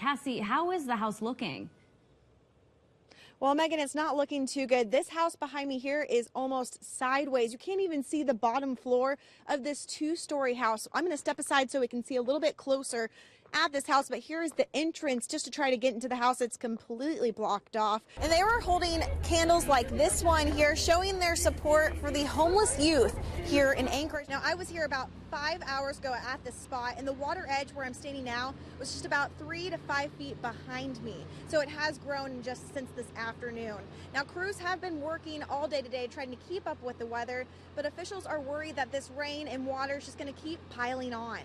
Cassie, how is the house looking? Well, Megan, it's not looking too good. This house behind me here is almost sideways. You can't even see the bottom floor of this two-story house. I'm going to step aside so we can see a little bit closer at this house, but here is the entrance just to try to get into the house. It's completely blocked off. And they were holding candles like this one here, showing their support for the homeless youth here in Anchorage. Now, I was here about 5 hours ago at this spot, and the water edge where I'm standing now was just about 3 to 5 feet behind me. So it has grown just since this afternoon. Now, crews have been working all day today trying to keep up with the weather, but officials are worried that this rain and water is just going to keep piling on.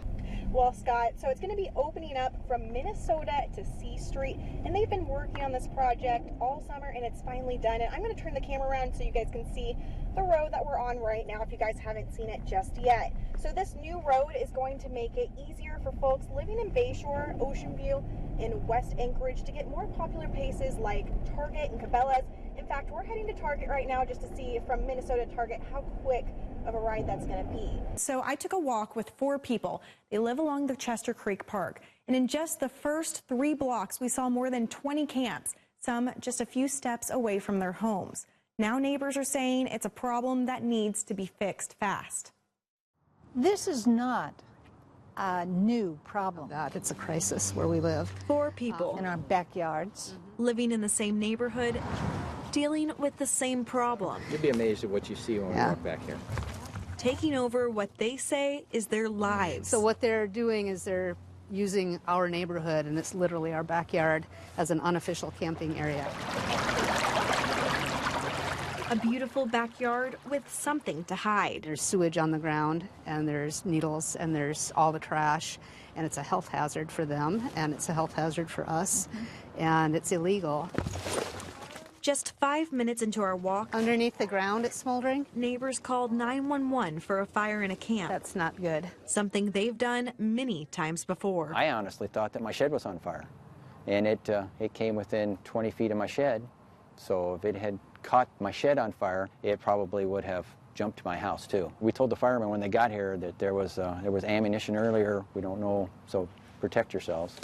Well, Scott, so it's going to be opening up from Minnesota to C Street, and they've been working on this project all summer, and it's finally done. And I'm going to turn the camera around so you guys can see the road that we're on right now if you guys haven't seen it just yet. So this new road is going to make it easier for folks living in Bayshore, Ocean View, and West Anchorage to get more popular places like Target and Cabela's. In fact, we're heading to Target right now just to see from Minnesota to Target how quick of a ride that's going to be. So I took a walk with 4 people. They live along the Chester Creek Park. And in just the first 3 blocks, we saw more than 20 camps, some just a few steps away from their homes. Now neighbors are saying it's a problem that needs to be fixed fast. This is not a new problem. It's a crisis where we live. 4 people in our backyards. living in the same neighborhood, dealing with the same problem. You'd be amazed at what you see when we walk back here. Taking over what they say is their lives. So what they're doing is they're using our neighborhood, and it's literally our backyard, as an unofficial camping area. A beautiful backyard with something to hide. There's sewage on the ground, and there's needles, and there's all the trash, and it's a health hazard for them, and it's a health hazard for us, and it's illegal. Just 5 minutes into our walk, Underneath the ground, it's smoldering. neighbors called 911 for a fire in a camp. That's not good. Something they've done many times before. I honestly thought that my shed was on fire, and it came within 20 feet of my shed. So if it had caught my shed on fire, it probably would have jumped to my house too. We told the firemen when they got here that there was ammunition earlier. We don't know, so protect yourselves.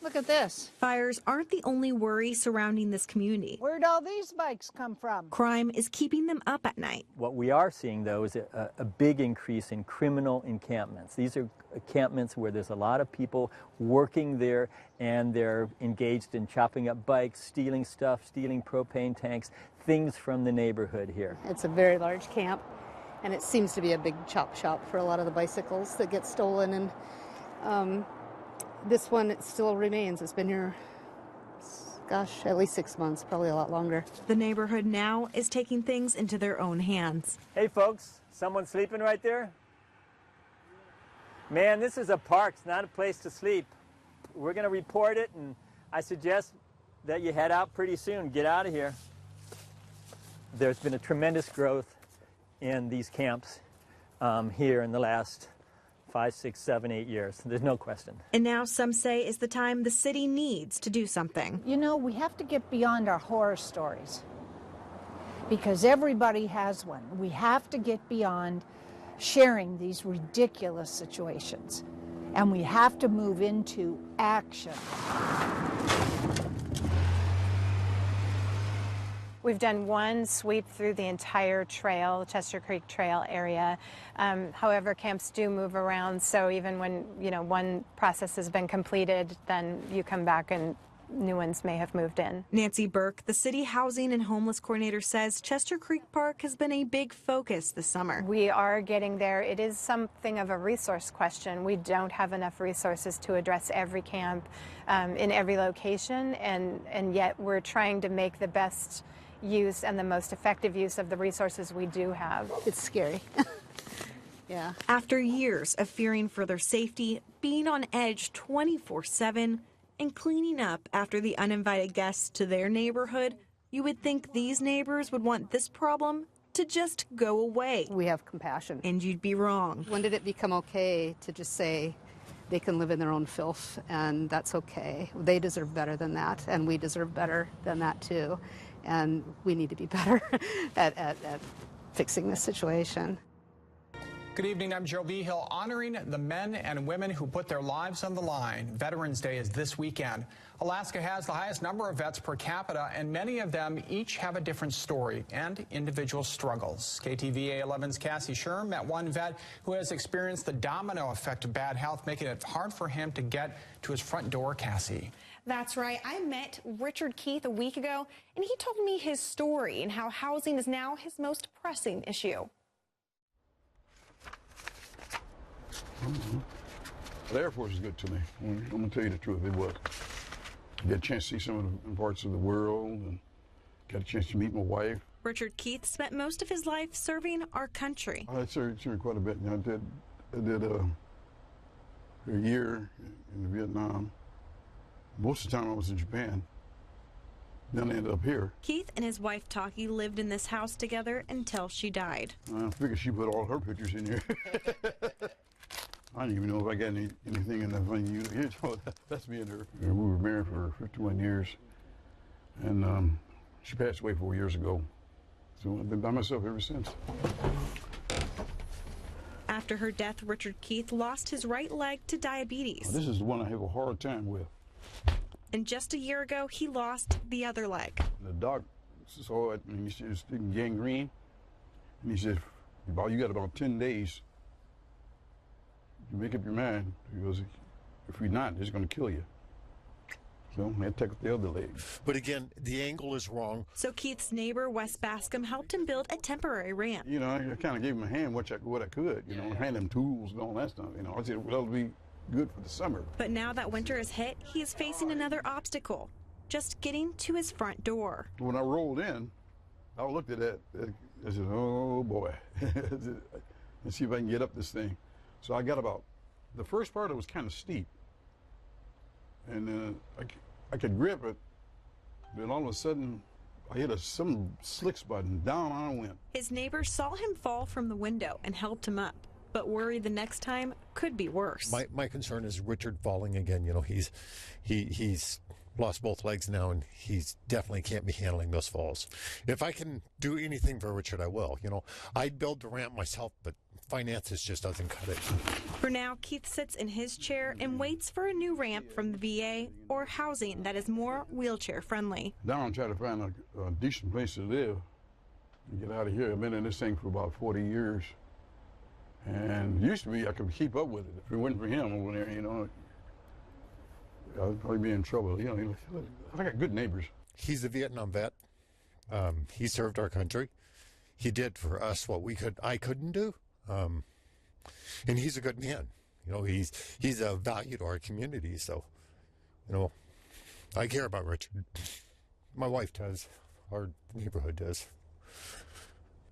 Look at this. Fires aren't the only worry surrounding this community. Where'd all these bikes come from? Crime is keeping them up at night. What we are seeing, though, is a big increase in criminal encampments. These are encampments where there's a lot of people working there, and they're engaged in chopping up bikes, stealing stuff, stealing propane tanks, things from the neighborhood here. It's a very large camp, and it seems to be a big chop shop for a lot of the bicycles that get stolen. And this one, it still remains. It's been here, gosh, at least 6 months, probably a lot longer. The neighborhood now is taking things into their own hands. Hey, folks, someone sleeping right there? Man, this is a park. It's not a place to sleep. We're going to report it, and I suggest that you head out pretty soon. Get out of here. There's been a tremendous growth in these camps here in the last 5, 6, 7, 8 years. There's no question. And now some say is the time the city needs to do something. You know, we have to get beyond our horror stories because everybody has one. We have to get beyond sharing these ridiculous situations, and we have to move into action. We've done one sweep through the entire trail, Chester Creek Trail area. However, camps do move around, so even when one process has been completed, then you come back and new ones may have moved in. Nancy Burke, the city housing and homeless coordinator, says Chester Creek Park has been a big focus this summer. We are getting there. It is something of a resource question. We don't have enough resources to address every camp in every location, and yet we're trying to make the best use and the most effective use of the resources we do have. It's scary. Yeah. After years of fearing for their safety, being on edge 24/7, and cleaning up after the uninvited guests to their neighborhood, you would think these neighbors would want this problem to just go away. We have compassion. And you'd be wrong. When did it become okay to just say they can live in their own filth and that's okay? They deserve better than that, and we deserve better than that too. And we need to be better at fixing this situation. Good evening, I'm Joe Vigil, honoring the men and women who put their lives on the line. Veterans Day is this weekend. Alaska has the highest number of vets per capita, and many of them each have a different story and individual struggles. KTVA 11's Cassie Schirm met one vet who has experienced the domino effect of bad health, making it hard for him to get to his front door. Cassie. That's right. I met Richard Keith a week ago, and he told me his story and how housing is now his most pressing issue. The Air Force is good to me. I'm going to tell you the truth. It was. I got a chance to see some of the parts of the world and got a chance to meet my wife. Richard Keith spent most of his life serving our country. I served quite a bit. You know, I did a year in Vietnam. Most of the time I was in Japan. Then I ended up here. Keith and his wife Taki lived in this house together until she died. I figured she put all her pictures in here. I don't even know if I got anything in that thing. You know, that's me and her. We were married for 51 years, and she passed away 4 years ago. So I've been by myself ever since. After her death, Richard Keith lost his right leg to diabetes. This is the one I have a hard time with. And just a year ago, he lost the other leg. The doc saw it, and he said it's gangrene. And he said, you got about 10 days. You make up your mind. He goes, if you're not, it's going to kill you. So I took the other leg. But again, the angle is wrong. So Keith's neighbor, Wes Bascom, helped him build a temporary ramp. You know, I kind of gave him a hand what I could, you know, hand him tools and all that stuff. You know, I said, well, that'll be good for the summer. But now that winter is hit, he is facing another obstacle, just getting to his front door. When I rolled in, I looked at that. I said, oh, boy. Let's see if I can get up this thing. So I got about, the first part, it was kind of steep. And I could grip it. Then all of a sudden, I hit some slick spot and down I went. His neighbors saw him fall from the window and helped him up, but worry the next time could be worse. My concern is Richard falling again. You know, he's lost both legs now, and he's definitely can't be handling those falls. If I can do anything for Richard, I will. You know, I'd build the ramp myself, but finances just doesn't cut it. For now, Keith sits in his chair and waits for a new ramp from the VA or housing that is more wheelchair friendly. Now I'm trying to find a decent place to live and get out of here. I've been in this thing for about 40 years. And used to be I could keep up with it. If it wasn't for him over there, you know, I'd probably be in trouble. You know, I got good neighbors. He's a Vietnam vet. He served our country. He did for us what I couldn't do. And he's a good man. You know, he's a value to our community. So, you know, I care about Richard. My wife does. Our neighborhood does.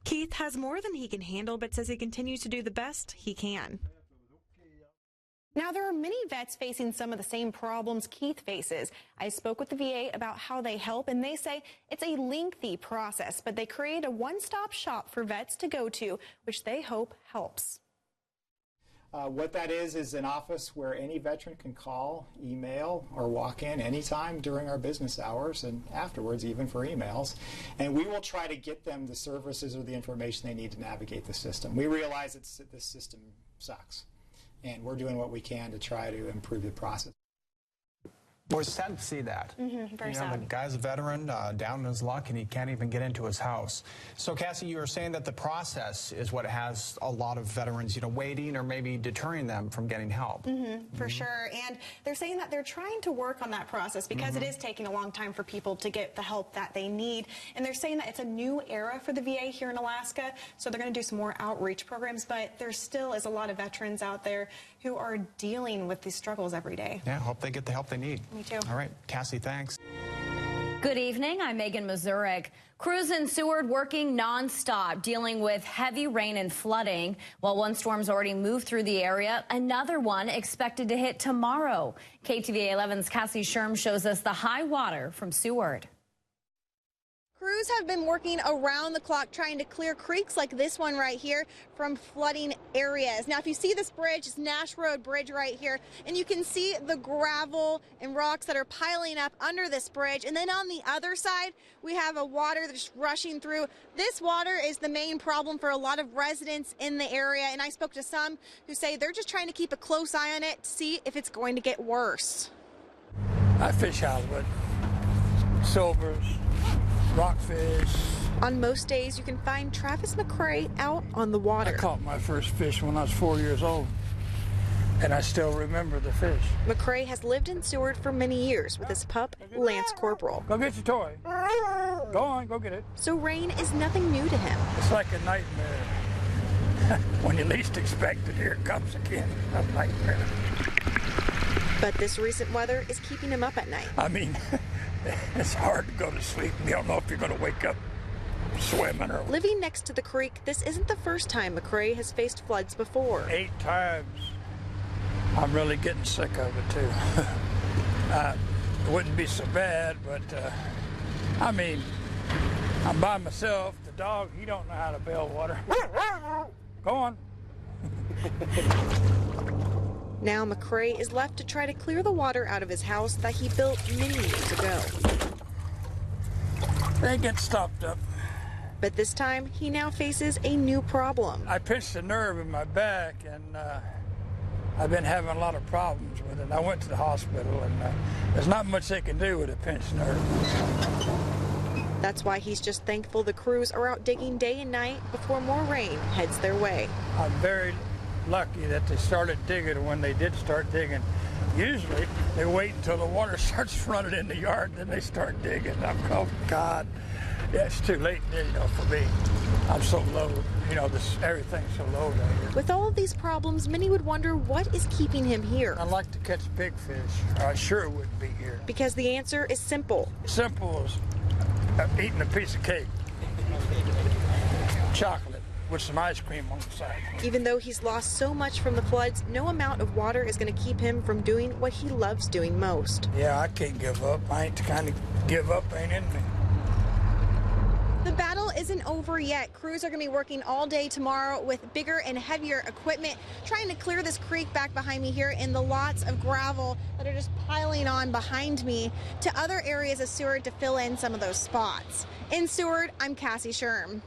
Keith has more than he can handle, but says he continues to do the best he can. Now, there are many vets facing some of the same problems Keith faces. I spoke with the VA about how they help, and they say it's a lengthy process, but they create a one-stop shop for vets to go to, which they hope helps. What that is an office where any veteran can call, email, or walk in anytime during our business hours and afterwards, even for emails. And we will try to get them the services or the information they need to navigate the system. We realize that this system sucks, and we're doing what we can to try to improve the process. Well, it's sad to see that. Very sad. The guy's a veteran, down in his luck, and he can't even get into his house. So, Cassie, you were saying that the process is what has a lot of veterans, you know, waiting or maybe deterring them from getting help. For sure. And they're saying that they're trying to work on that process because it is taking a long time for people to get the help that they need. And they're saying that it's a new era for the VA here in Alaska, so they're going to do some more outreach programs, but there still is a lot of veterans out there who are dealing with these struggles every day. Yeah, hope they get the help they need. Me too. All right, Cassie, thanks. Good evening. I'm Megan Mazurik. Crews in Seward working nonstop, dealing with heavy rain and flooding. While one storm's already moved through the area, another one expected to hit tomorrow. KTVA 11's Cassie Schirm shows us the high water from Seward. Crews have been working around the clock trying to clear creeks like this one right here from flooding areas. Now, if you see this bridge, it's Nash Road Bridge right here, and you can see the gravel and rocks that are piling up under this bridge. And then on the other side, we have a water that's rushing through. This water is the main problem for a lot of residents in the area, and I spoke to some who say they're just trying to keep a close eye on it to see if it's going to get worse. I fish halibut, silvers, rockfish. On most days, you can find Travis McCray out on the water. I caught my first fish when I was 4 years old, and I still remember the fish. McCray has lived in Seward for many years with his pup, Lance Corporal. Go get your toy. Go on, go get it. So rain is nothing new to him. It's like a nightmare. When you least expect it, here it comes again. A nightmare. But this recent weather is keeping him up at night. I mean, it's hard to go to sleep and you don't know if you're going to wake up swimming or... Living next to the creek, this isn't the first time McCray has faced floods before. 8 times. I'm really getting sick of it, too. It wouldn't be so bad, but, I mean, I'm by myself. The dog, he don't know how to bail water. Go on. Now McCray is left to try to clear the water out of his house that he built many years ago. They get stopped up. But this time, he now faces a new problem. I pinched a nerve in my back, and I've been having a lot of problems with it. I went to the hospital, and there's not much they can do with a pinched nerve. That's why he's just thankful the crews are out digging day and night before more rain heads their way. I'm very lucky that they started digging when they did start digging. Usually, they wait until the water starts running in the yard, then they start digging. I'm, oh, God. Yeah, it's too late, for me. I'm so low. Everything's so low down here. With all of these problems, many would wonder what is keeping him here. I like to catch big fish, or I sure wouldn't be here. Because the answer is simple. Simple as eating a piece of cake. Chocolate with some ice cream on the side. Even though he's lost so much from the floods, no amount of water is going to keep him from doing what he loves doing most. Yeah, I can't give up. I ain't the kind of give up ain't in me. The battle isn't over yet. Crews are going to be working all day tomorrow with bigger and heavier equipment, trying to clear this creek back behind me here in the lots of gravel that are just piling on behind me to other areas of Seward to fill in some of those spots. In Seward, I'm Cassie Schirm.